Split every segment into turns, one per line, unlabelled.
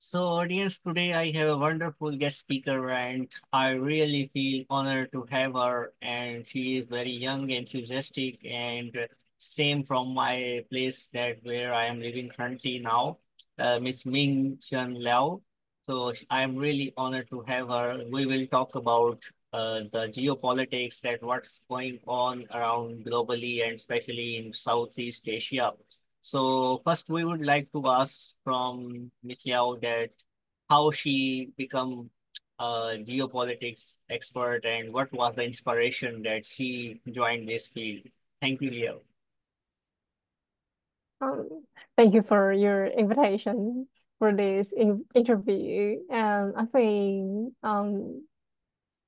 So, audience, today I have a wonderful guest speaker, and I really feel honored to have her. And she is very young, enthusiastic, and same from my place that where I am living currently now, Miss Ming Liao. So, I am really honored to have her. We will talk about the geopolitics, that what's going on around globally and especially in Southeast Asia. So first, we would like to ask from Miss Yao that how she become a geopolitics expert and what was the inspiration that she joined this field. Thank you, Leo.
Um, Thank you for your invitation for this interview. And I think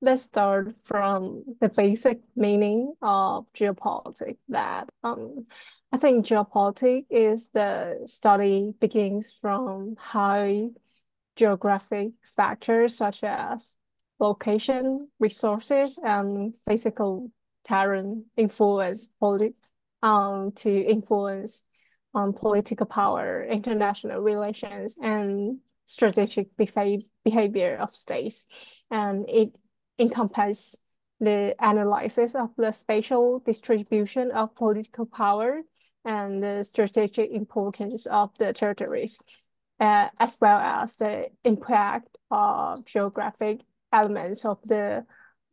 let's start from the basic meaning of geopolitics. I think geopolitics is the study begins from how geographic factors such as location, resources, and physical terrain influence political power, international relations, and strategic behavior of states. And it encompasses the analysis of the spatial distribution of political power and the strategic importance of the territories, as well as the impact of geographic elements of the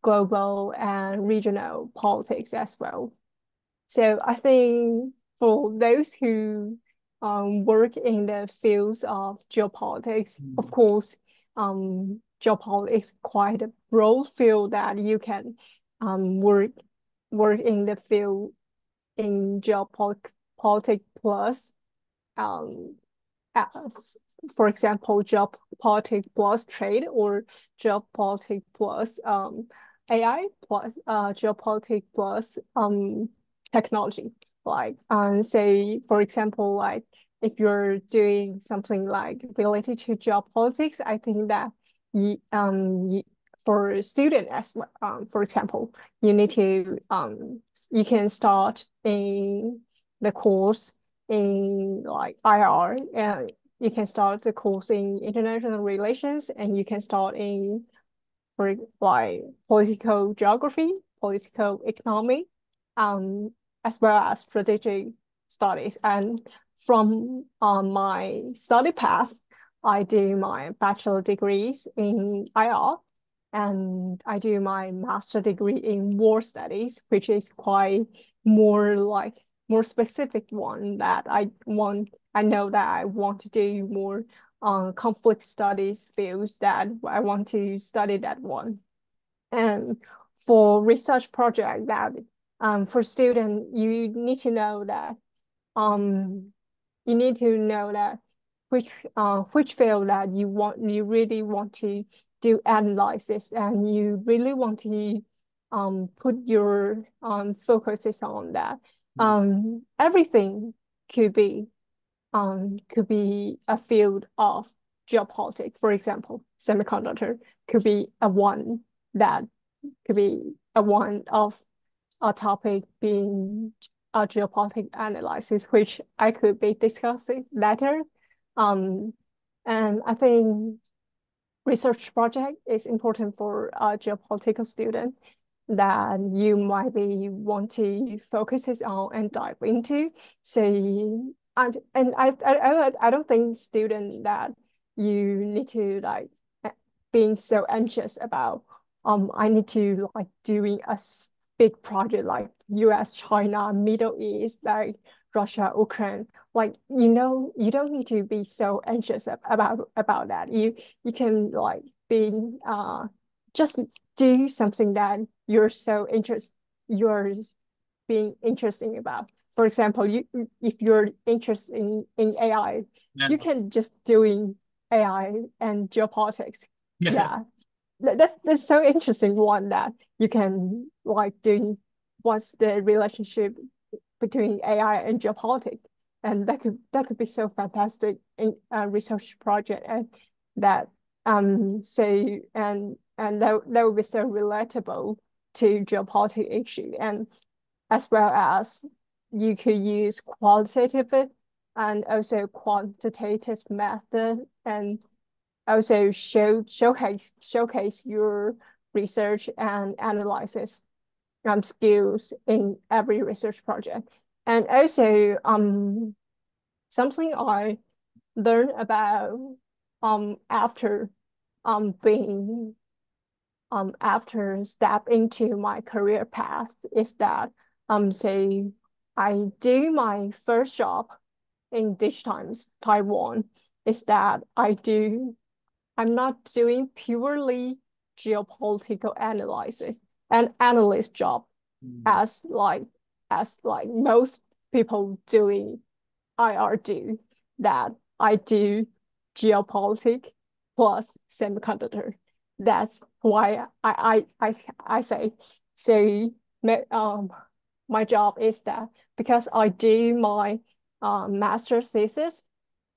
global and regional politics as well. So I think for those who work in the fields of geopolitics, of course, geopolitics quite a broad field that you can work in the field in geopolitics plus um, as, for example, geopolitics plus trade or geopolitics plus AI plus geopolitics plus technology. Like say for example, like if you're doing something like related to geopolitics, I think that for student as well, for example, you need to you can start in the course in like IR, and you can start the course in international relations, and you can start in for like political geography, political economy, um, as well as strategic studies. And from my study path, I do my bachelor degrees in IR, and I do my master degree in war studies, which is quite more like more specific one that I want. I know that I want to do more conflict studies fields that I want to study that one. And for research project that for student, um you need to know that which field that you really want to do analysis, and you really want to put your focuses on that. Everything could be could be a field of geopolitics. For example, semiconductor could be a one that could be a one of a topic being a geopolitics analysis, which I could be discussing later. Um, and I think research project is important for a geopolitical student that you might be want to focus on and dive into. So I don't think student that you need to like being so anxious about I need to like doing a big project like US, China, Middle East, like Russia, Ukraine. Like you don't need to be so anxious about that. You can like be just do something that you're being interesting about. For example, you if you're interested in AI,
Yeah.
you can just doing AI and geopolitics. Yeah, that's so interesting one that you can like doing what's the relationship between AI and geopolitics, and that could be so fantastic in a research project, and that say and that would be so relatable to geopolitics issue, and as well as you could use qualitative and also quantitative method and also showcase your research and analysis skills in every research project. And also something I learned about after being after step into my career path is that say I do my first job in Digitimes Taiwan is that I'm not doing purely geopolitical analysis and analyst job
Mm.
as like most people doing IR do, that I do geopolitics plus semiconductor. That's why I say so. Um, my job is that because I do my master's thesis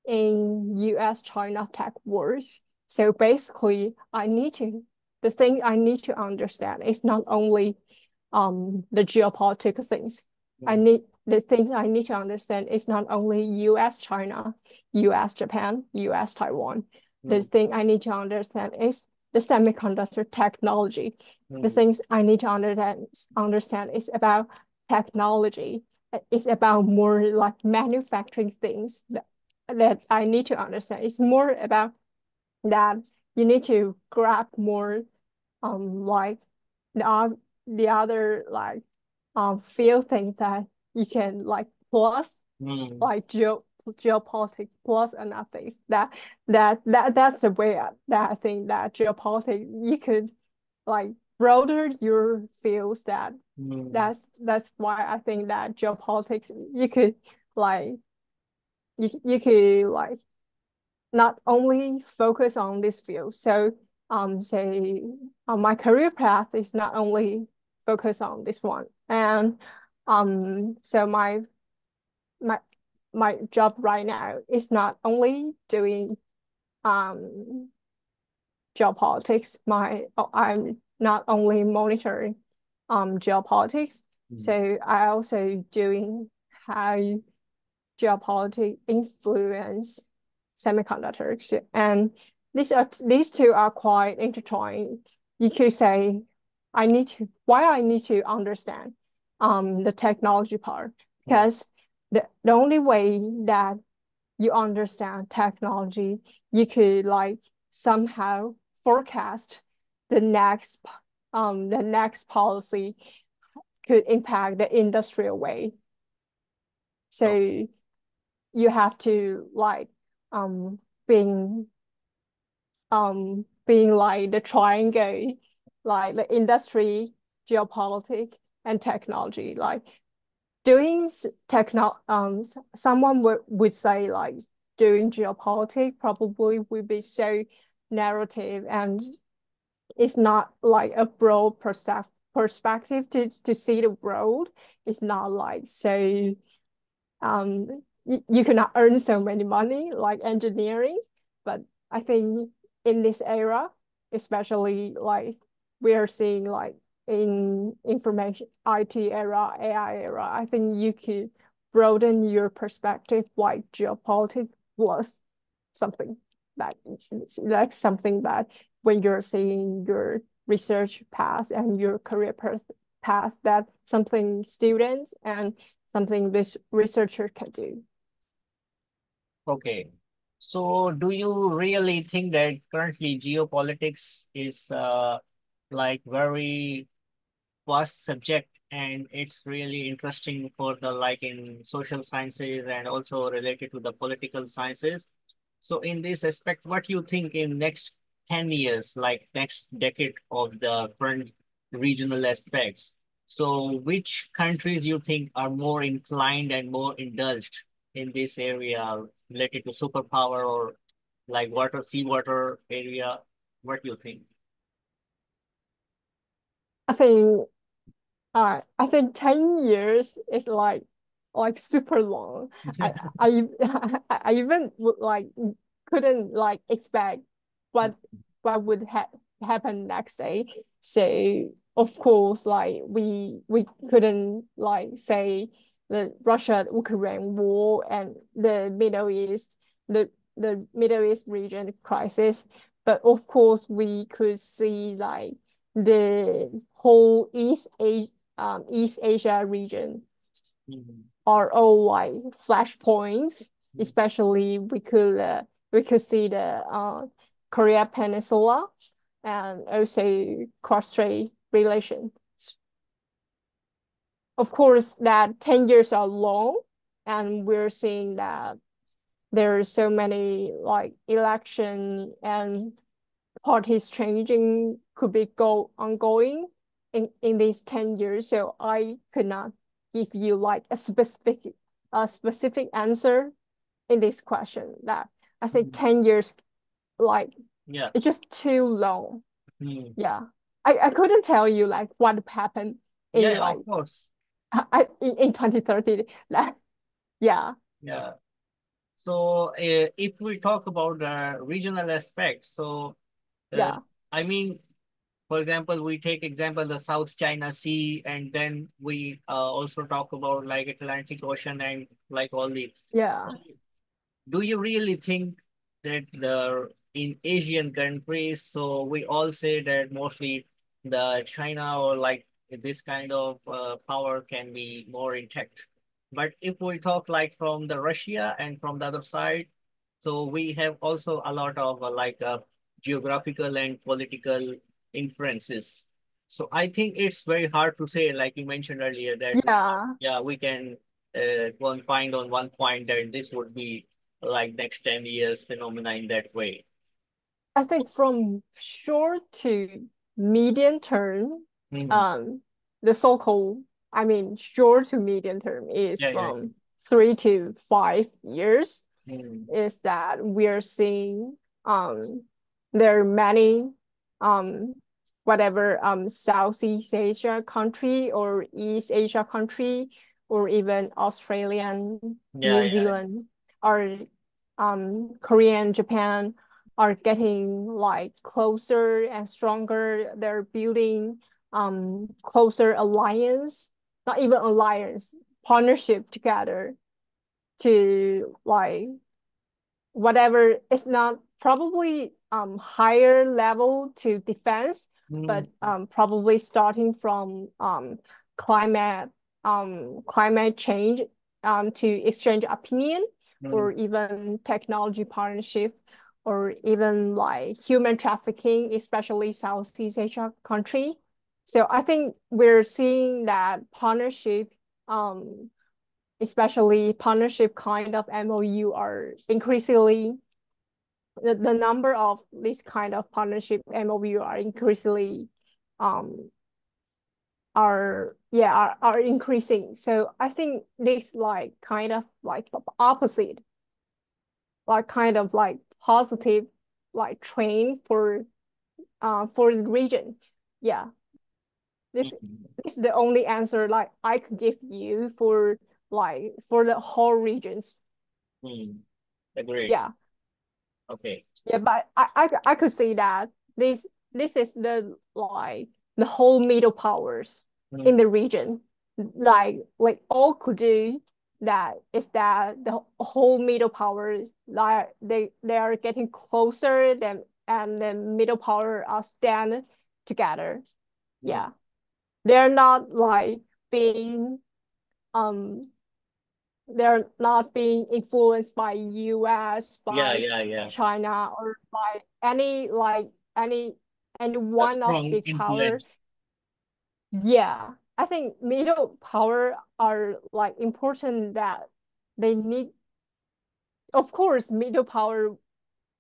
in US China tech wars. So basically, the thing I need to understand is not only the geopolitical things.
Mm.
The things I need to understand is not only US China, US Japan, US Taiwan. The
Mm.
thing I need to understand is the semiconductor technology. The
Mm.
things I need to understand is about technology. It's about more like manufacturing things that I need to understand. It's more about that you need to grab more like the other like field things that you can like plus
Mm.
like geopolitics plus another things that's the way that I think that geopolitics you could like broader your fields
Mm.
that's why I think that geopolitics you could like you could like not only focus on this field. So say my career path is not only focus on this one. And so my my job right now is not only doing um geopolitics. I'm not only monitoring geopolitics,
Mm.
so I also doing how geopolitics influence semiconductors. And these two are quite intertwined. You could say I need to understand the technology part
Mm.
because the only way that you understand technology, you could like somehow forecast the next policy could impact the industrial way.
Oh.
So you have to like um being being like the triangle, like the industry, geopolitics, and technology. Like doing someone would say like doing geopolitics probably would be so narrative and it's not like a broad perspective to see the world. It's not like so you cannot earn so many money like engineering. But I think in this era, especially like we are seeing like in information IT era, AI era, I think you could broaden your perspective like geopolitics plus something that like something that when you're seeing your research path and your career path that something students and something this researcher can do.
Okay. So, do you really think that currently geopolitics is like very vast subject and it's really interesting for the like in social sciences and also related to the political sciences? So, in this aspect, what do you think in next 10 years, like next decade of the current regional aspects? So, which countries you think are more inclined and more indulged in this area related to superpower or like water, seawater area? What do you think?
I think I think 10 years is like super long. I I even would like couldn't like expect what would happen next day. So of course like we couldn't like say the Russia Ukraine war and the Middle East region crisis. But of course, we could see like the whole East Asia region
Mhm.
are all like flashpoints.
Mhm.
Especially, we could see the Korea Peninsula and also cross-strait relations. Of course, that 10 years are long, and we're seeing that there are so many like election and parties changing could be go ongoing in these 10 years. So I could not give you like a specific answer in this question. That I say
Mhm.
10 years, like
Yeah.
it's just too long.
Mhm.
Yeah. I couldn't tell you like what happened
Yeah,
in
yeah,
like
of course.
in 2030. Like yeah,
Yeah. So if we talk about the regional aspects, so uh,
yeah,
I mean, for example, we take example the South China Sea, and then we also talk about like Atlantic Ocean and like all the.
yeah,
Do you really think that the in Asian countries, so we all say that mostly the China or like this kind of power can be more intact. But if we talk like from the Russia and from the other side, so we have also a lot of geographical and political inferences. So I think it's very hard to say, like you mentioned earlier, that
yeah.
yeah, we can one find on one point that this would be like next 10 years phenomena in that way.
I think from short to medium term,
Mhm.
um, the so-called, I mean, short to medium term is
Yeah, yeah.
from 3 to 5 years.
Mhm.
Is that we are seeing there are many um whatever Southeast Asia country or East Asia country or even Australian,
Yeah,
New
yeah.
Zealand or Korean, Japan are getting like closer and stronger. They're building closer alliance, not even alliance, partnership together to like whatever. It's not probably higher level to defense,
Mhm.
but probably starting from climate climate change to exchange opinion
Mhm.
or even technology partnership or even like human trafficking, especially Southeast Asia country. So I think we're seeing that partnership especially partnership kind of MOU are increasingly the number of this kind of partnership MOU are increasingly um are increasing. So I think this like kind of like opposite, like kind of like positive like trend for the region. Yeah, this
Mhm.
this is the only answer like I could give you for like for the whole regions.
Mhm. Agreed.
Yeah.
Okay.
Yeah, but I could say that this is the like the whole middle powers in
Mhm.
the region. Like all could do that is that the whole middle powers like they are getting closer than and the middle power are stand together.
Mhm.
Yeah. They're not like being um they're not being influenced by US,
Yeah,
by
yeah, yeah.
China, or by any any
A
one of
strong
big power.
influence.
Yeah, I think middle power are like important that they need. Of course, middle power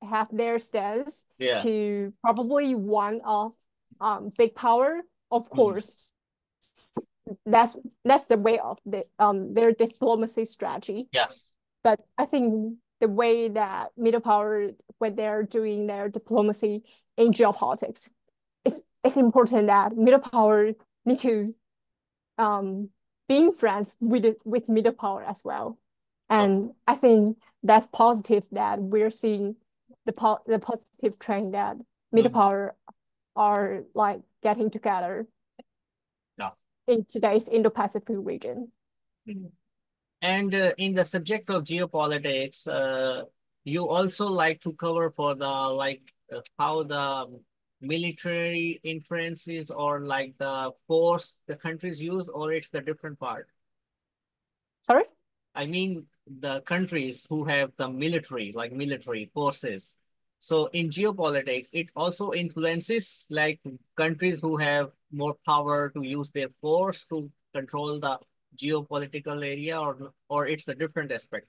have their stance
Yeah.
to probably one of big power. Of
Mhm.
course, that's the way of their diplomacy strategy.
Yeah.
But I think the way that middle power, when they're doing their diplomacy in geopolitics, it's important that middle power need to um, being friends with middle power as well.
Oh,
And I think that's positive that we're seeing the positive trend that middle
mhm.
power are like getting together
Yeah.
in today's Indo-Pacific region.
Mhm. And in the subject of geopolitics, you also like to cover for the like how the military influences or like the force the countries use, or it's the different part?
Sorry?
I mean, the countries who have the military, like military forces. So in geopolitics, it also influences like countries who have more power to use their force to control the geopolitical area, or it's a different aspect.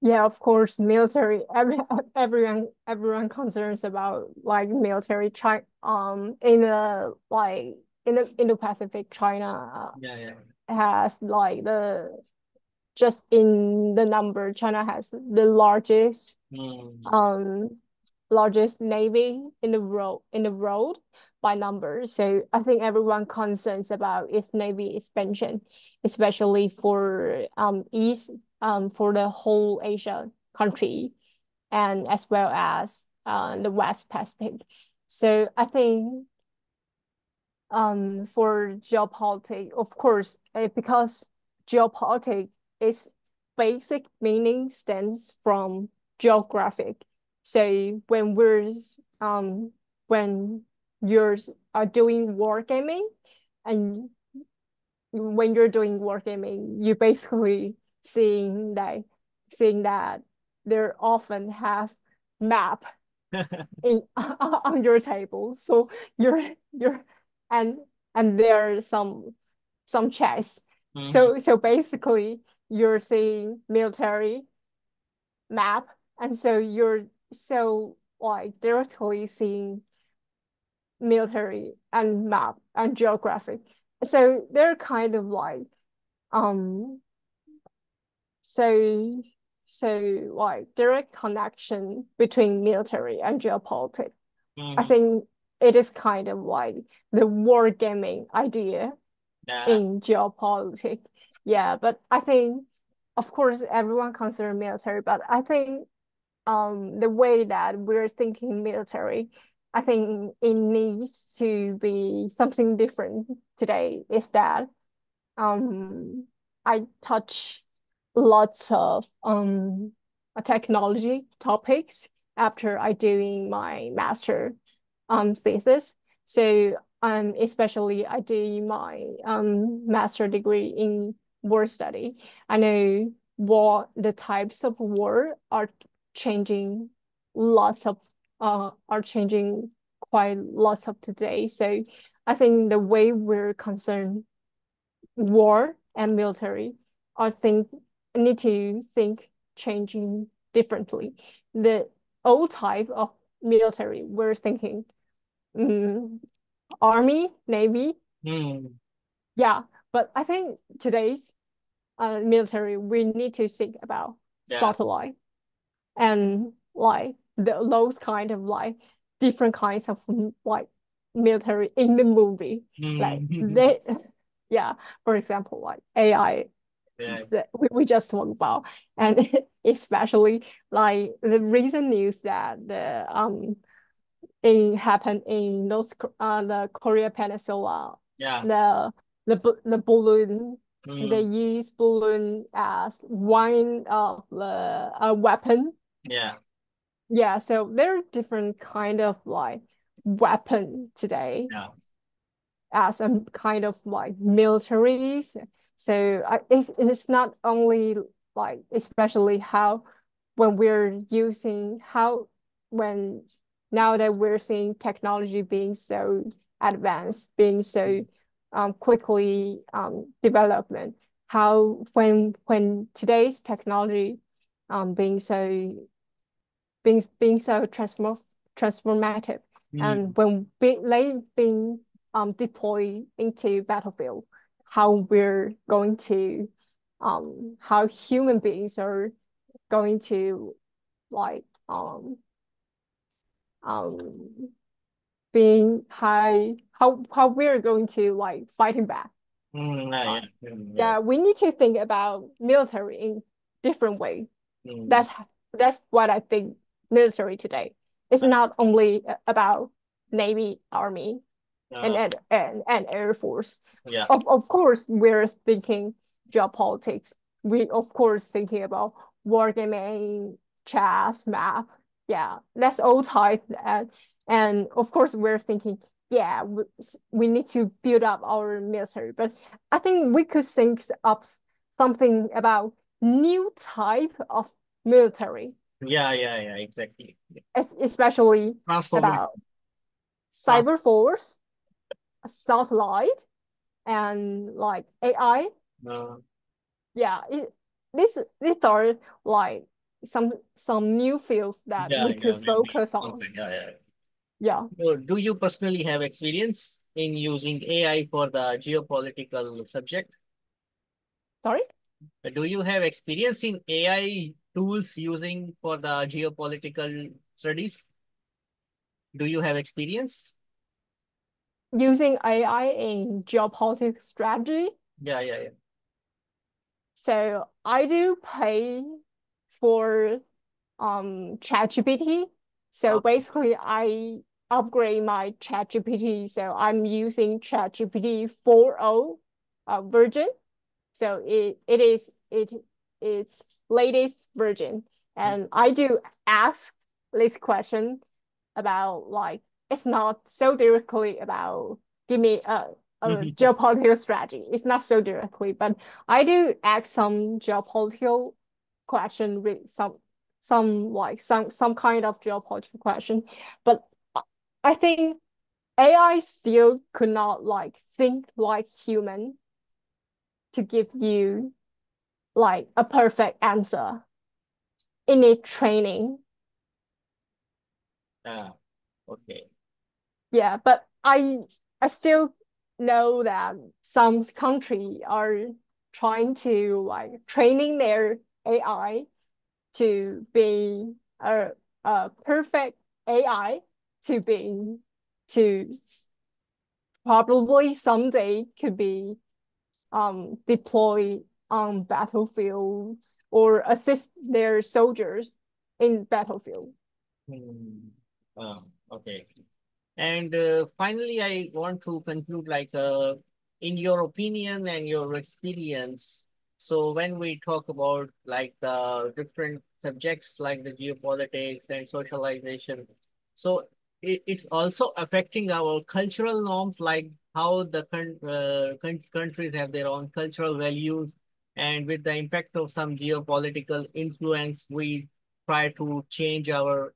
Yeah, of course, military. Everyone concerns about like military. China, in the like in the Indo-Pacific, China
Yeah, yeah.
has like the just in the number, China has the
Hmm.
um largest navy in the world by number. So I think everyone concerns about its navy expansion, especially for east for the whole Asia country and as well as the West Pacific. So I think for geopolitics, of course, because geopolitics is basic meaning stems from geographic. So um when you're doing war gaming, and when you're doing war gaming, you basically seeing that there often have map in on your table. So you're and there are some chess.
Mhm.
So basically you're seeing military map, and so you're so like directly seeing military and map and geographic. So they're kind of like um so like direct connection between military and geopolitics. I
Mhm.
think it is kind of like the war gaming idea
Yeah.
in geopolitics. Yeah, but I think, of course, everyone considers military, but I think the way that we're thinking military, I think it needs to be something different today. Is that I touch lots of technology topics after I doing my master thesis. So especially I do my master degree in war study. I know what the types of war are changing lots of are changing quite lots of today. So I think the way we're concerned war and military are think need to think changing differently. The old type of military we're thinking um, army, navy,
Hmm.
yeah. But I think today's military we need to think about
Yeah.
satellite and like those kind of like different kinds of like military in the movie. Like
Hmm.
they yeah, for example, like AI
Yeah.
that we just talked about, and especially like the recent news that the it happened in the Korea Peninsula,
Yeah.
the the balloon, they
Hmm.
use balloon as one of the weapon.
Yeah.
Yeah, so there are different kind of like weapon today
Yeah.
as a kind of like militaries. So it's not only like especially how when we're using how when now that we're seeing technology being so advanced, being so quickly development, how when today's technology being so being so transformative,
Hmm.
and when they being deployed into battlefield, how we're going to how human beings are going to like um being high how we're going to like fighting back.
Hmm. Yeah.
uh,
Yeah. Hmm. Yeah.
yeah, we need to think about military in different way.
Hmm.
That's what I think military today. It's not only about Navy, Army,
Uh,
and Air Force.
yeah.
Of course, we're thinking geopolitics. We of course thinking about wargaming, chess, map. Yeah, that's all type. And of course we're thinking, yeah, we need to build up our military, but I think we could think up something about new type of military,
Yeah, exactly.
especially
Transformation.
about
Trans
cyber force, satellite, and like AI.
uh,
Yeah, these are like some new fields that we
yeah,
could
maybe.
focus on.
Okay, yeah.
Yeah.
So do you personally have experience in using AI for the geopolitical subject?
Sorry?
Do you have experience in AI tools using for the geopolitical studies? Do you have experience?
Using AI in geopolitics strategy.
Yeah.
So I do pay for ChatGPT. So
Okay.
basically I upgrade my ChatGPT. So I'm using ChatGPT 4.0 version. So it's latest version. And I do ask this question about like it's not so directly about give me a geopolitical strategy. It's not so directly, but I do ask some geopolitical question with some kind of geopolitical question. But I think AI still could not like think like human to give you like a perfect answer in a training.
Ah, okay.
Yeah, but I still know that some country are trying to like training their AI to be a perfect AI to be to probably someday could be deployed on battlefields or assist their soldiers in battlefield.
Hmm. Okay. And finally, I want to conclude in your opinion and your experience. So when we talk about like the different subjects like the geopolitics and socialization, so it's also affecting our cultural norms, like how the countries have their own cultural values, and with the impact of some geopolitical influence, we try to change our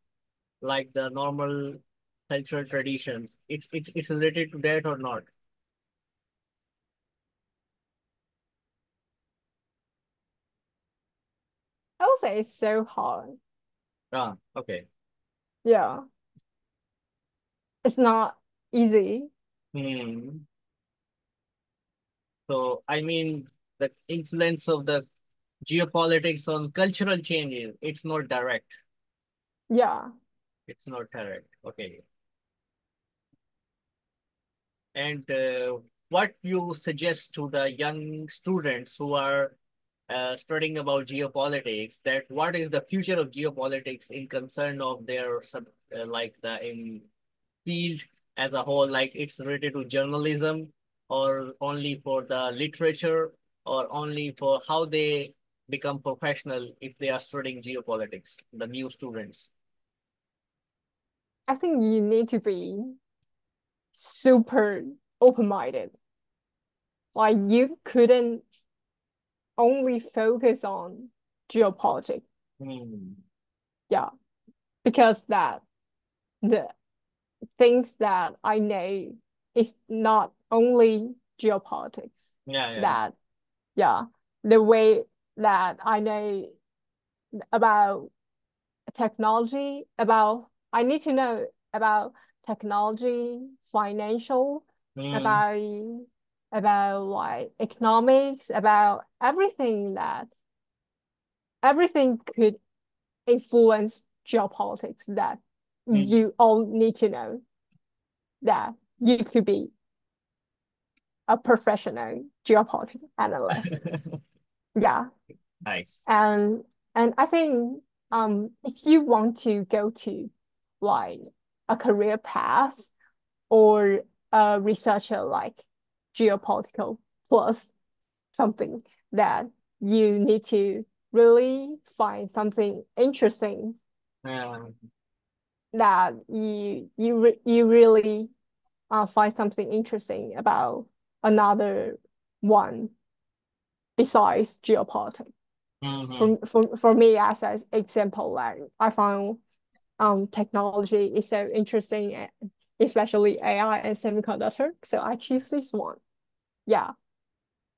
like the normal cultural traditions. It's related to that or not?
I would say it's so hard.
Ah, okay.
Yeah, it's not easy.
Hmm. So I mean the influence of the geopolitics on cultural changes, it's not direct.
Yeah,
It's not direct. Okay. And what you suggest to the young students who are studying about geopolitics, that what is the future of geopolitics in concern of their like the in field as a whole, like it's related to journalism or only for the literature or only for how they become professional if they are studying geopolitics, the new students.
I think you need to be super open-minded. Like you couldn't only focus on geopolitics.
Hmm.
Yeah, because that the things that I know is not only geopolitics.
Yeah.
That yeah, the way that I know about technology, about I need to know about technology, financial,
Hmm.
about like economics, about everything could influence geopolitics that
Hmm.
you all need to know that you could be a professional geopolitics analyst. Yeah.
Nice.
And I think if you want to go to like a career path or a researcher like geopolitical plus something that you need to really find something interesting.
Yeah.
that you really find something interesting about another one besides geopolitics.
Mm-hmm.
For me, as an example, like I found technology is so interesting, especially AI and semiconductor. So I choose this one. Yeah.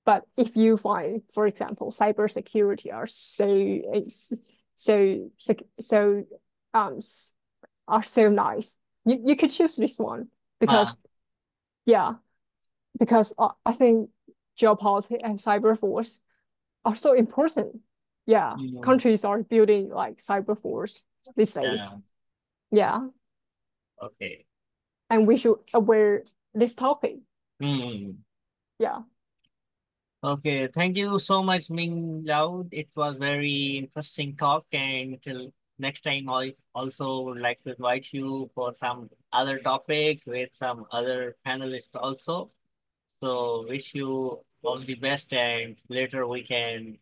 But if you find, for example, cybersecurity are so so um are so nice, you could choose this one
Uh,
because yeah, because I think geopolitics and cyber force are so important. Yeah,
mm,
countries are building like cyber force these days.
yeah.
Yeah,
Okay.
and we should aware this topic.
Mm.
Yeah,
Okay. Thank you so much, Ming Liao. It was very interesting talk, and till next time, I also would like to invite you for some other topic with some other panelists also. So wish you all the best, and later we can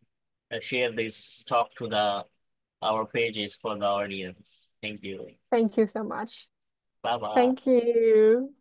share this talk to the our pages for the audience. Thank you.
thank you so much.
Bye bye.
Thank you.